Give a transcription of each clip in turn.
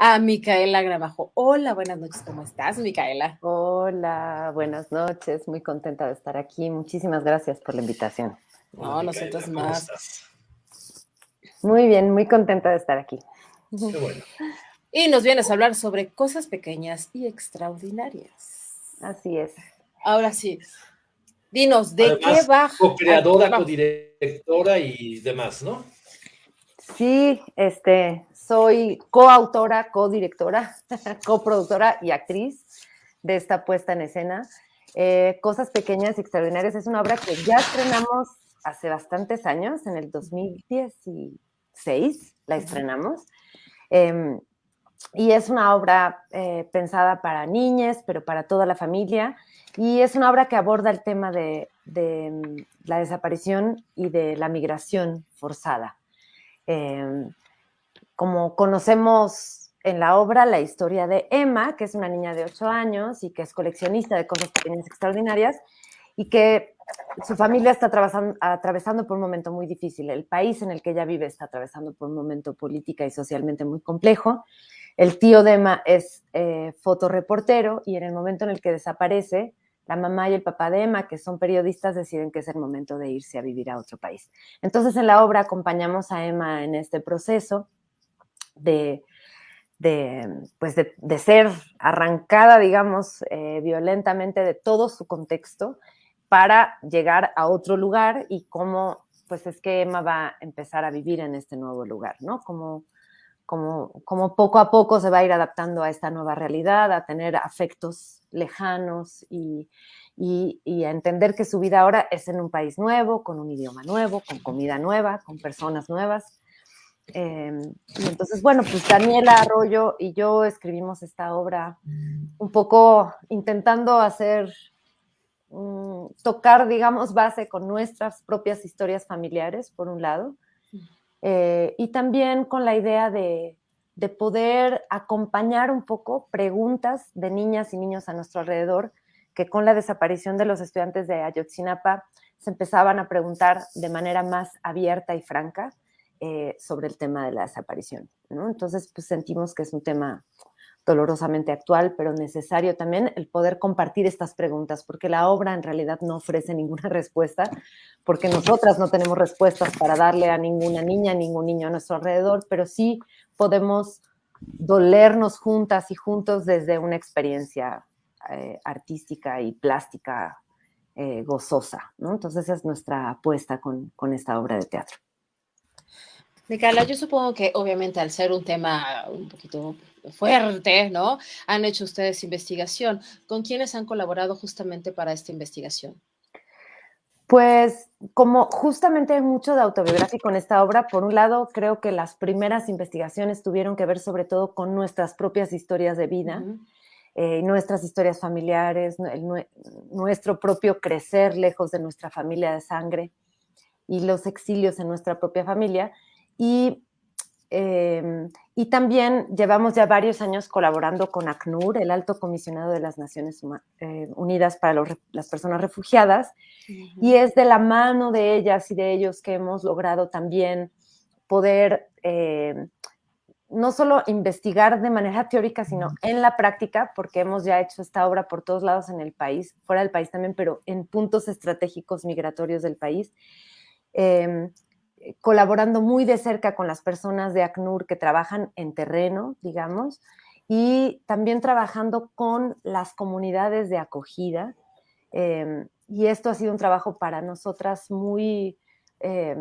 a Micaela Gramajo. Hola, buenas noches, ¿cómo estás, Micaela? Hola, buenas noches, muy contenta de estar aquí. Muchísimas gracias por la invitación. Hola, No, nosotros Micaela, ¿cómo más. estás? Muy bien, muy contenta de estar aquí. Qué bueno. Y nos vienes a hablar sobre cosas pequeñas y extraordinarias. Así es. Ahora sí, dinos, ¿de qué Además, va? co-creadora, Vamos. codirectora y demás, ¿no? Sí, soy coautora, codirectora, coproductora y actriz de esta puesta en escena. Cosas pequeñas y extraordinarias es una obra que ya estrenamos hace bastantes años, en el 2016 la estrenamos. Eh, Y es una obra pensada para niñas, pero para toda la familia. Y es una obra que aborda el tema de la desaparición y de la migración forzada. Eh, Como conocemos en la obra la historia de Emma, que es una niña de 8 años y que es coleccionista de cosas pequeñas extraordinarias, y que su familia está atravesando por un momento muy difícil. El país en el que ella vive está atravesando por un momento política y socialmente muy complejo. El tío de Emma es fotoreportero y en el momento en el que desaparece, la mamá y el papá de Emma, que son periodistas, deciden que es el momento de irse a vivir a otro país. Entonces en la obra acompañamos a Emma en este proceso de, de ser arrancada, digamos, violentamente de todo su contexto para llegar a otro lugar y cómo pues es que Emma va a empezar a vivir en este nuevo lugar, ¿no? Como poco a poco se va a ir adaptando a esta nueva realidad, a tener afectos lejanos y a entender que su vida ahora es en un país nuevo, con un idioma nuevo, con comida nueva, con personas nuevas. Y entonces, bueno, pues Daniela Arroyo y yo escribimos esta obra un poco intentando tocar, digamos, base con nuestras propias historias familiares, por un lado, y también con la idea de poder acompañar un poco preguntas de niñas y niños a nuestro alrededor que con la desaparición de los estudiantes de Ayotzinapa se empezaban a preguntar de manera más abierta y franca sobre el tema de la desaparición, ¿no? Entonces, pues sentimos que es un tema dolorosamente actual, pero necesario también el poder compartir estas preguntas, porque la obra en realidad no ofrece ninguna respuesta, porque nosotras no tenemos respuestas para darle a ninguna niña, ningún niño a nuestro alrededor, pero sí podemos dolernos juntas y juntos desde una experiencia artística y plástica gozosa, ¿no? Entonces esa es nuestra apuesta con esta obra de teatro. Micaela, yo supongo que obviamente al ser un tema un poquito fuerte, ¿no? Han hecho ustedes investigación. ¿Con quiénes han colaborado justamente para esta investigación? Pues como justamente hay mucho de autobiográfico en esta obra, por un lado creo que las primeras investigaciones tuvieron que ver sobre todo con nuestras propias historias de vida, Ujú. nuestras historias familiares, nuestro propio crecer lejos de nuestra familia de sangre y los exilios en nuestra propia familia. Y y también llevamos ya varios años colaborando con ACNUR, el Alto Comisionado de las Naciones Unidas para las Personas Refugiadas, y Ujú. es de la mano de ellas y de ellos que hemos logrado también poder no solo investigar de manera teórica, sino en la práctica, porque hemos ya hecho esta obra por todos lados en el país, fuera del país también, pero en puntos estratégicos migratorios del país. Eh, Colaborando muy de cerca con las personas de ACNUR que trabajan en terreno, digamos, y también trabajando con las comunidades de acogida. Y esto ha sido un trabajo para nosotras eh,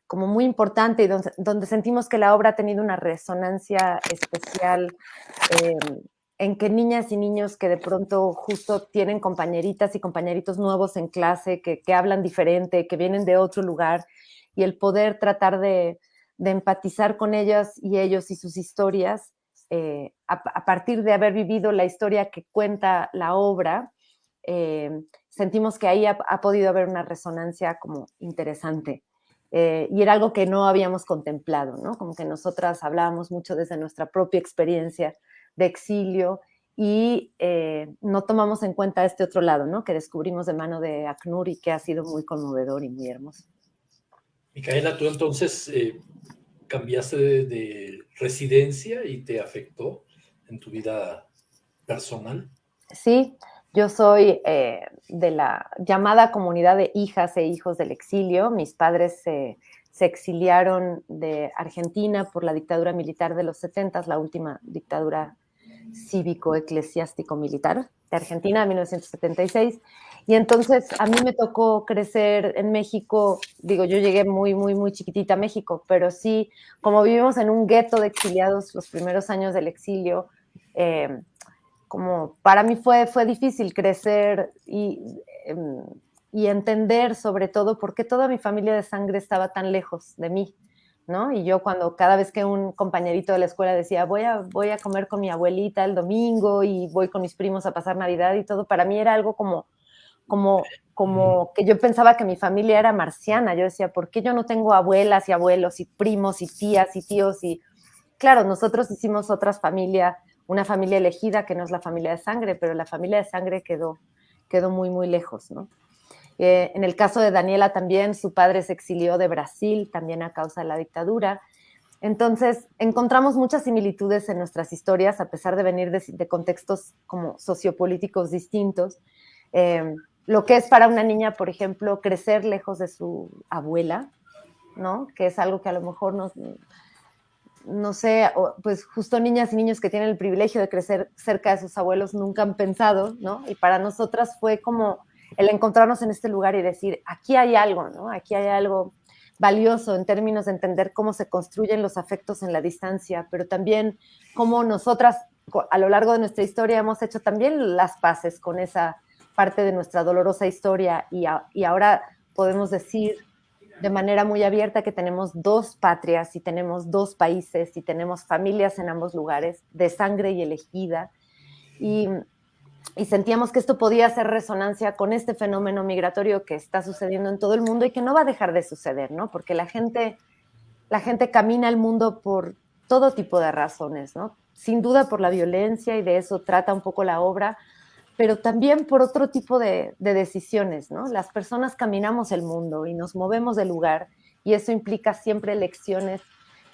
como muy importante y donde sentimos que la obra ha tenido una resonancia especial eh, en que niñas y niños que de pronto justo tienen compañeritas y compañeritos nuevos en clase, que hablan diferente, que vienen de otro lugar, y el poder tratar de empatizar con ellas y ellos y sus historias, a partir de haber vivido la historia que cuenta la obra, sentimos que ahí ha podido haber una resonancia como interesante. Y era algo que no habíamos contemplado, ¿no? Como que nosotras hablábamos mucho desde nuestra propia experiencia de exilio y no tomamos en cuenta este otro lado, ¿no? Que descubrimos de mano de ACNUR y que ha sido muy conmovedor y muy hermoso. Micaela, tú entonces cambiaste de residencia y te afectó en tu vida personal. Sí, yo soy de la llamada comunidad de hijas e hijos del exilio. Mis padres se exiliaron de Argentina por la dictadura militar de los 70, la última dictadura cívico-eclesiástico-militar de Argentina, en 1976. Y entonces a mí me tocó crecer en México. Digo, yo llegué muy, muy, muy chiquitita a México, pero sí, como vivimos en un gueto de exiliados los primeros años del exilio, como para mí fue difícil crecer y entender sobre todo por qué toda mi familia de sangre estaba tan lejos de mí, ¿no? Y yo cada vez que un compañerito de la escuela decía, voy a comer con mi abuelita el domingo y voy con mis primos a pasar Navidad y todo, para mí era algo como que yo pensaba que mi familia era marciana. Yo decía, ¿por qué yo no tengo abuelas y abuelos y primos y tías y tíos? Y claro, nosotros hicimos una familia elegida que no es la familia de sangre, pero la familia de sangre quedó muy, muy lejos, ¿no? En el caso de Daniela también, su padre se exilió de Brasil, también a causa de la dictadura. Entonces, encontramos muchas similitudes en nuestras historias, a pesar de venir de contextos como sociopolíticos distintos. Lo que es para una niña, por ejemplo, crecer lejos de su abuela, ¿no? Que es algo que a lo mejor no sé, pues justo niñas y niños que tienen el privilegio de crecer cerca de sus abuelos nunca han pensado, ¿no? Y para nosotras fue como el encontrarnos en este lugar y decir, aquí hay algo, ¿no? Aquí hay algo valioso en términos de entender cómo se construyen los afectos en la distancia, pero también cómo nosotras a lo largo de nuestra historia hemos hecho también las paces con esa parte de nuestra dolorosa historia y ahora podemos decir de manera muy abierta que tenemos dos patrias y tenemos dos países y tenemos familias en ambos lugares, de sangre y elegida, y sentíamos que esto podía hacer resonancia con este fenómeno migratorio que está sucediendo en todo el mundo y que no va a dejar de suceder, ¿no? Porque la gente camina el mundo por todo tipo de razones, ¿no? Sin duda por la violencia, y de eso trata un poco la obra, pero también por otro tipo de decisiones, ¿no? Las personas caminamos el mundo y nos movemos de lugar, y eso implica siempre elecciones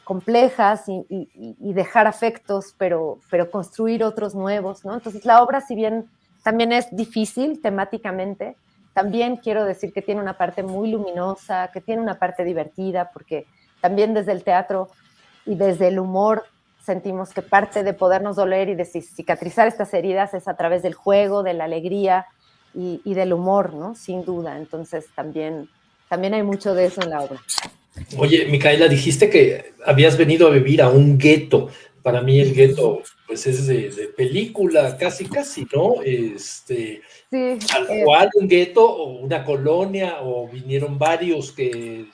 complejas y dejar afectos, pero construir otros nuevos, ¿no? Entonces la obra, si bien también es difícil temáticamente, también quiero decir que tiene una parte muy luminosa, que tiene una parte divertida, porque también desde el teatro y desde el humor sentimos que parte de podernos doler y de cicatrizar estas heridas es a través del juego, de la alegría y del humor, ¿no? Sin duda. Entonces también hay mucho de eso en la obra. Oye, Micaela, dijiste que habías venido a vivir a un gueto. Para mí el gueto, pues es de película, casi, ¿no? Sí, Tal cual un gueto o una colonia, o vinieron varios que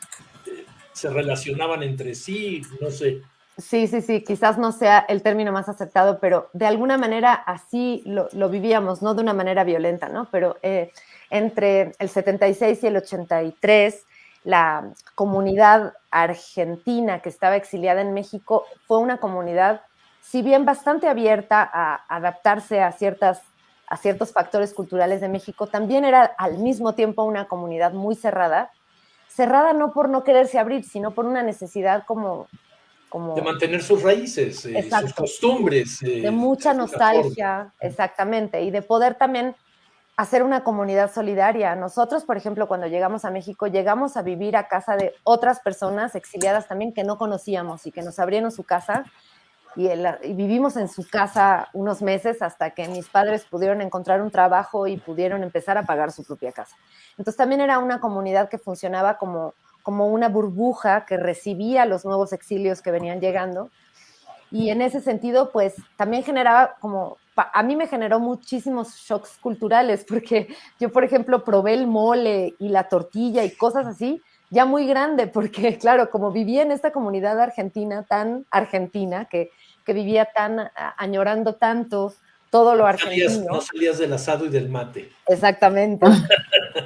se relacionaban entre sí, no sé. Sí, quizás no sea el término más aceptado, pero de alguna manera así lo vivíamos, no de una manera violenta, ¿no? Pero entre el 76 y el 83, la comunidad argentina que estaba exiliada en México fue una comunidad, si bien bastante abierta a adaptarse a ciertos factores culturales de México, también era al mismo tiempo una comunidad muy cerrada no por no quererse abrir, sino por una necesidad como De mantener sus raíces, sus costumbres. De mucha nostalgia, exactamente, y de poder también hacer una comunidad solidaria. Nosotros, por ejemplo, cuando llegamos a México, llegamos a vivir a casa de otras personas exiliadas también que no conocíamos y que nos abrieron su casa, y vivimos en su casa unos meses hasta que mis padres pudieron encontrar un trabajo y pudieron empezar a pagar su propia casa. Entonces también era una comunidad que funcionaba como una burbuja que recibía los nuevos exilios que venían llegando, y en ese sentido pues también generaba a mí me generó muchísimos shocks culturales, porque yo, por ejemplo, probé el mole y la tortilla y cosas así ya muy grande, porque claro, como vivía en esta comunidad argentina, tan argentina, que vivía tan añorando tanto todo lo argentino. No salías del asado y del mate. Exactamente.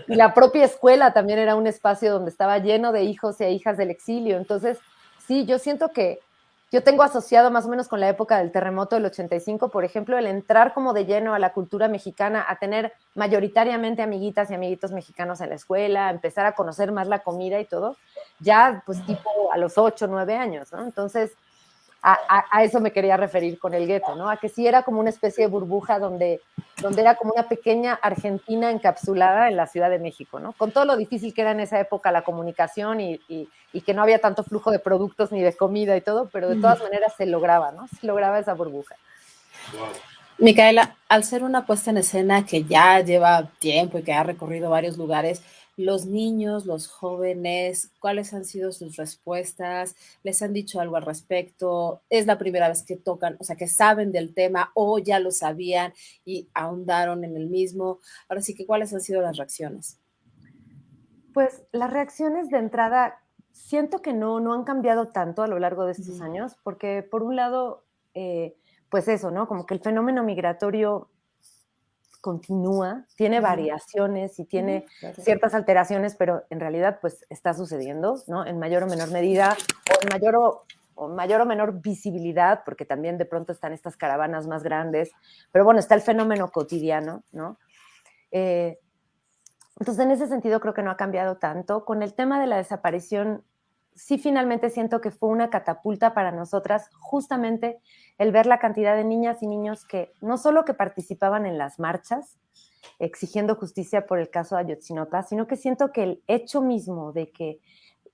Y la propia escuela también era un espacio donde estaba lleno de hijos e hijas del exilio. Entonces, sí, yo siento que yo tengo asociado más o menos con la época del terremoto del 85, por ejemplo, el entrar como de lleno a la cultura mexicana, a tener mayoritariamente amiguitas y amiguitos mexicanos en la escuela, empezar a conocer más la comida y todo, ya pues tipo a los 8, 9 años, ¿no? Entonces, a eso me quería referir con el gueto, ¿no? A que sí era como una especie de burbuja donde era como una pequeña Argentina encapsulada en la Ciudad de México, ¿no? Con todo lo difícil que era en esa época la comunicación y que no había tanto flujo de productos ni de comida y todo, pero de todas maneras se lograba, ¿no? Se lograba esa burbuja. Wow. Micaela, al ser una puesta en escena que ya lleva tiempo y que ha recorrido varios lugares, los niños, los jóvenes, ¿cuáles han sido sus respuestas? ¿Les han dicho algo al respecto? ¿Es la primera vez que tocan, o sea, que saben del tema o ya lo sabían y ahondaron en el mismo? Ahora sí que, ¿cuáles han sido las reacciones? Pues las reacciones de entrada siento que no han cambiado tanto a lo largo de estos años, porque por un lado, pues eso, ¿no? Como que el fenómeno migratorio continúa, tiene variaciones y tiene ciertas alteraciones, pero en realidad pues está sucediendo, ¿no? En mayor o menor medida, o en mayor o menor visibilidad, porque también de pronto están estas caravanas más grandes, pero bueno, está el fenómeno cotidiano, ¿no? Entonces, en ese sentido creo que no ha cambiado tanto. Con el tema de la desaparición, sí finalmente siento que fue una catapulta para nosotras, justamente el ver la cantidad de niñas y niños que no solo que participaban en las marchas exigiendo justicia por el caso de Ayotzinapa, sino que siento que el hecho mismo de que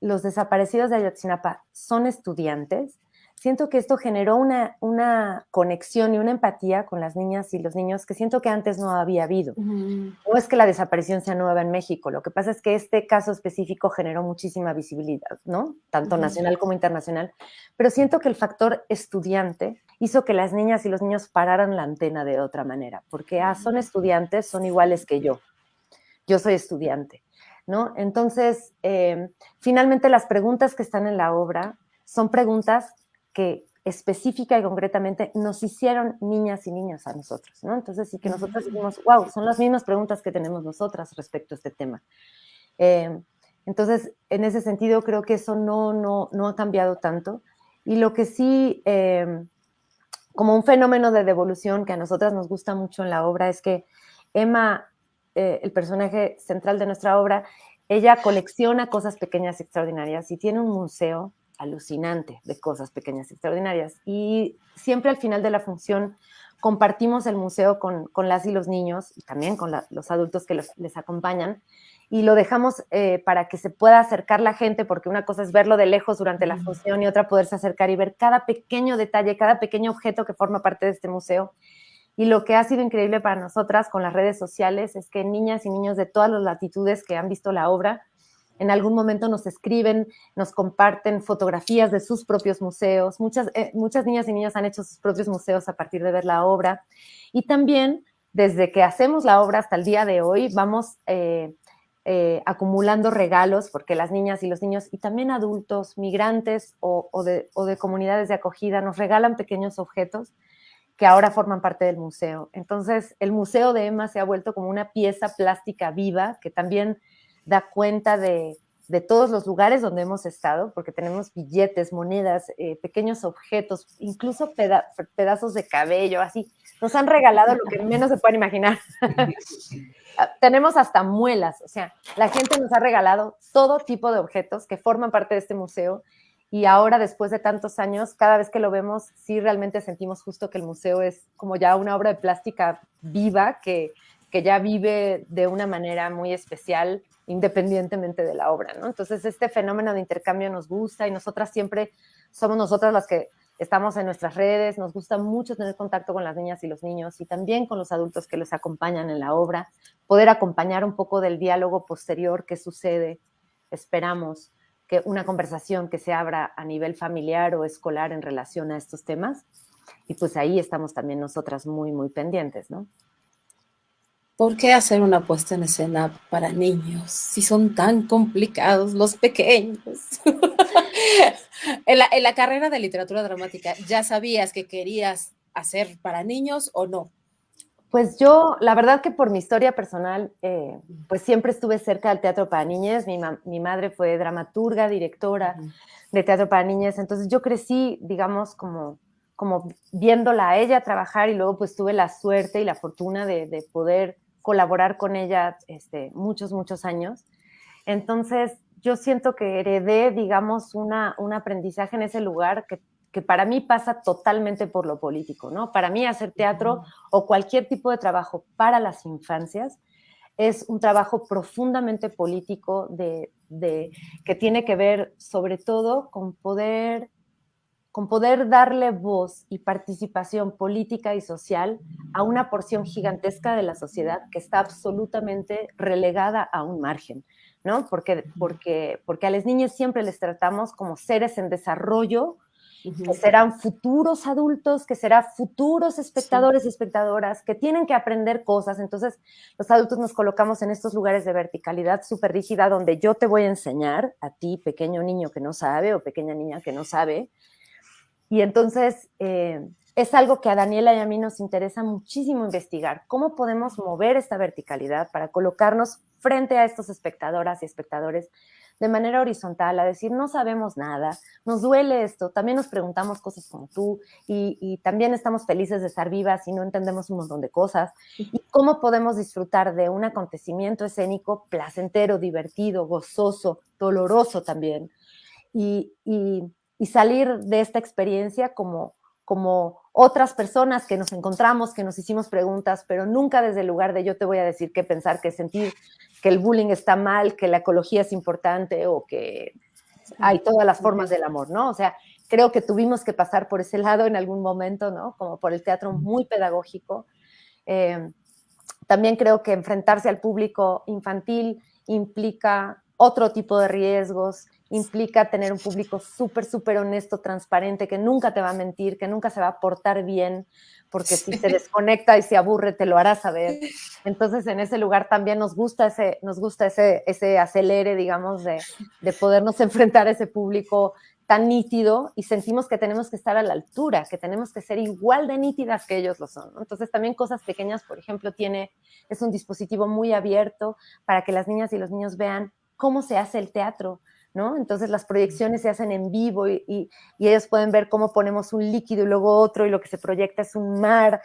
los desaparecidos de Ayotzinapa son estudiantes, siento que esto generó una conexión y una empatía con las niñas y los niños que siento que antes no había habido. No es que la desaparición sea nueva en México, lo que pasa es que este caso específico generó muchísima visibilidad, ¿no? Tanto nacional como internacional, pero siento que el factor estudiante hizo que las niñas y los niños pararan la antena de otra manera, porque son estudiantes, son iguales que yo soy estudiante, ¿no? Entonces, finalmente las preguntas que están en la obra son preguntas que específica y concretamente nos hicieron niñas y niños a nosotros, ¿no? Entonces sí que nosotros dijimos, wow, son las mismas preguntas que tenemos nosotras respecto a este tema. Entonces, en ese sentido, creo que eso no ha cambiado tanto. Y lo que sí, como un fenómeno de devolución que a nosotras nos gusta mucho en la obra, es que Emma, el personaje central de nuestra obra, ella colecciona cosas pequeñas y extraordinarias y tiene un museo alucinante de cosas pequeñas y extraordinarias. Y siempre al final de la función compartimos el museo con las y los niños y también con los adultos que les acompañan y lo dejamos para que se pueda acercar la gente, porque una cosa es verlo de lejos durante la función y otra poderse acercar y ver cada pequeño detalle, cada pequeño objeto que forma parte de este museo. Y lo que ha sido increíble para nosotras con las redes sociales es que niñas y niños de todas las latitudes que han visto la obra en algún momento nos escriben, nos comparten fotografías de sus propios museos. Muchas niñas y niños han hecho sus propios museos a partir de ver la obra. Y también, desde que hacemos la obra hasta el día de hoy, vamos acumulando regalos, porque las niñas y los niños, y también adultos, migrantes o de comunidades de acogida, nos regalan pequeños objetos que ahora forman parte del museo. Entonces, el Museo de Emma se ha vuelto como una pieza plástica viva que también da cuenta de todos los lugares donde hemos estado, porque tenemos billetes, monedas, pequeños objetos, incluso pedazos de cabello, así. Nos han regalado lo que menos se pueden imaginar. Tenemos hasta muelas, o sea, la gente nos ha regalado todo tipo de objetos que forman parte de este museo. Y ahora, después de tantos años, cada vez que lo vemos, sí realmente sentimos justo que el museo es como ya una obra de plástica viva que ya vive de una manera muy especial, independientemente de la obra, ¿no? Entonces, este fenómeno de intercambio nos gusta y nosotras siempre somos nosotras las que estamos en nuestras redes, nos gusta mucho tener contacto con las niñas y los niños y también con los adultos que les acompañan en la obra, poder acompañar un poco del diálogo posterior que sucede, esperamos, que una conversación que se abra a nivel familiar o escolar en relación a estos temas. Y pues ahí estamos también nosotras muy, muy pendientes, ¿no? ¿Por qué hacer una puesta en escena para niños si son tan complicados los pequeños? En la carrera de literatura dramática, ¿ya sabías que querías hacer para niños o no? Pues yo, la verdad que por mi historia personal, pues siempre estuve cerca del teatro para niñas. Mi madre fue dramaturga, directora. de teatro para niñas. Entonces yo crecí, digamos, como viéndola a ella trabajar, y luego pues tuve la suerte y la fortuna de poder colaborar con ella muchos años. Entonces yo siento que heredé, digamos, un aprendizaje en ese lugar que para mí pasa totalmente por lo político, ¿no? Para mí hacer teatro o cualquier tipo de trabajo para las infancias es un trabajo profundamente político que tiene que ver sobre todo con poder darle voz y participación política y social a una porción gigantesca de la sociedad que está absolutamente relegada a un margen, ¿no? Porque a las niñas siempre les tratamos como seres en desarrollo, que serán futuros adultos, que serán futuros espectadores y espectadoras, que tienen que aprender cosas. Entonces, los adultos nos colocamos en estos lugares de verticalidad súper rígida, donde yo te voy a enseñar a ti, pequeño niño que no sabe o pequeña niña que no sabe. Y entonces es algo que a Daniela y a mí nos interesa muchísimo investigar. ¿Cómo podemos mover esta verticalidad para colocarnos frente a estos espectadoras y espectadores de manera horizontal, a decir, no sabemos nada, nos duele esto, también nos preguntamos cosas como tú, y también estamos felices de estar vivas y no entendemos un montón de cosas? ¿Y cómo podemos disfrutar de un acontecimiento escénico placentero, divertido, gozoso, doloroso también? Y salir de esta experiencia como otras personas que nos encontramos, que nos hicimos preguntas, pero nunca desde el lugar de yo te voy a decir qué pensar, qué sentir, que el bullying está mal, que la ecología es importante o que hay todas las formas del amor, ¿no? O sea, creo que tuvimos que pasar por ese lado en algún momento, ¿no? Como por el teatro muy pedagógico. También creo que enfrentarse al público infantil implica otro tipo de riesgos, implica tener un público súper honesto, transparente, que nunca te va a mentir, que nunca se va a portar bien, porque si se desconecta y se aburre, te lo hará saber. Entonces, en ese lugar también nos gusta ese acelere, digamos, de podernos enfrentar a ese público tan nítido, y sentimos que tenemos que estar a la altura, que tenemos que ser igual de nítidas que ellos lo son, ¿no? Entonces, también Cosas Pequeñas, por ejemplo, es un dispositivo muy abierto para que las niñas y los niños vean cómo se hace el teatro, ¿no? Entonces las proyecciones se hacen en vivo y ellos pueden ver cómo ponemos un líquido y luego otro, y lo que se proyecta es un mar,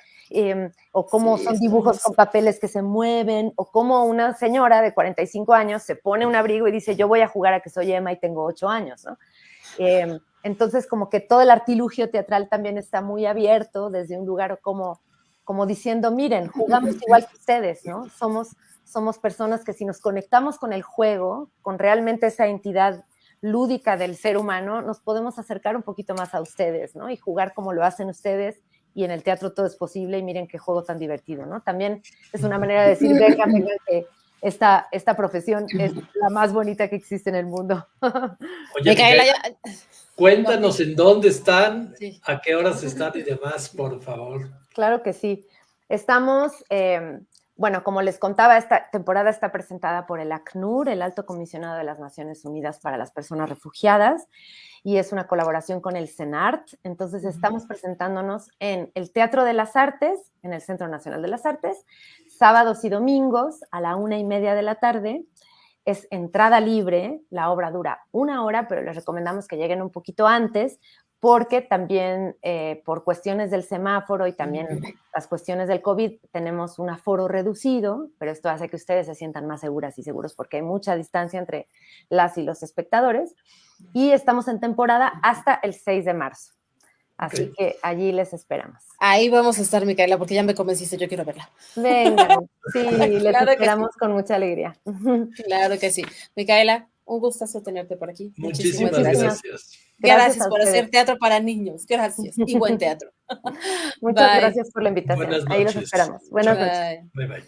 o cómo son dibujos con papeles que se mueven, o cómo una señora de 45 años se pone un abrigo y dice, yo voy a jugar a que soy Emma y tengo 8 años, ¿no? Entonces, como que todo el artilugio teatral también está muy abierto desde un lugar como diciendo, miren, jugamos igual que ustedes, ¿no? Somos personas que, si nos conectamos con el juego, con realmente esa entidad lúdica del ser humano, nos podemos acercar un poquito más a ustedes, ¿no? Y jugar como lo hacen ustedes, y en el teatro todo es posible, y miren qué juego tan divertido, ¿no? También es una manera de decir, vengan, que esta profesión es la más bonita que existe en el mundo. Oye, Micaela, cuéntanos en dónde están, a qué horas están y demás, por favor. Claro que sí. Estamos, bueno, como les contaba, esta temporada está presentada por el ACNUR, el Alto Comisionado de las Naciones Unidas para las Personas Refugiadas, y es una colaboración con el CENART. Entonces, estamos presentándonos en el Teatro de las Artes, en el Centro Nacional de las Artes, sábados y domingos a la 1:30 de la tarde. Es entrada libre, la obra dura 1 hora, pero les recomendamos que lleguen un poquito antes, porque también por cuestiones del semáforo y también las cuestiones del COVID tenemos un aforo reducido, pero esto hace que ustedes se sientan más seguras y seguros, porque hay mucha distancia entre las y los espectadores, y estamos en temporada hasta el 6 de marzo. Así que allí les esperamos. Ahí vamos a estar, Micaela, porque ya me convenciste, yo quiero verla. Venga, sí, les esperamos con mucha alegría. Claro que sí. Micaela, un gustazo tenerte por aquí. Muchísimas gracias. Gracias por hacer teatro para niños. Gracias. Y buen teatro. Muchas gracias por la invitación. Ahí los esperamos. Buenas noches. Bye, bye.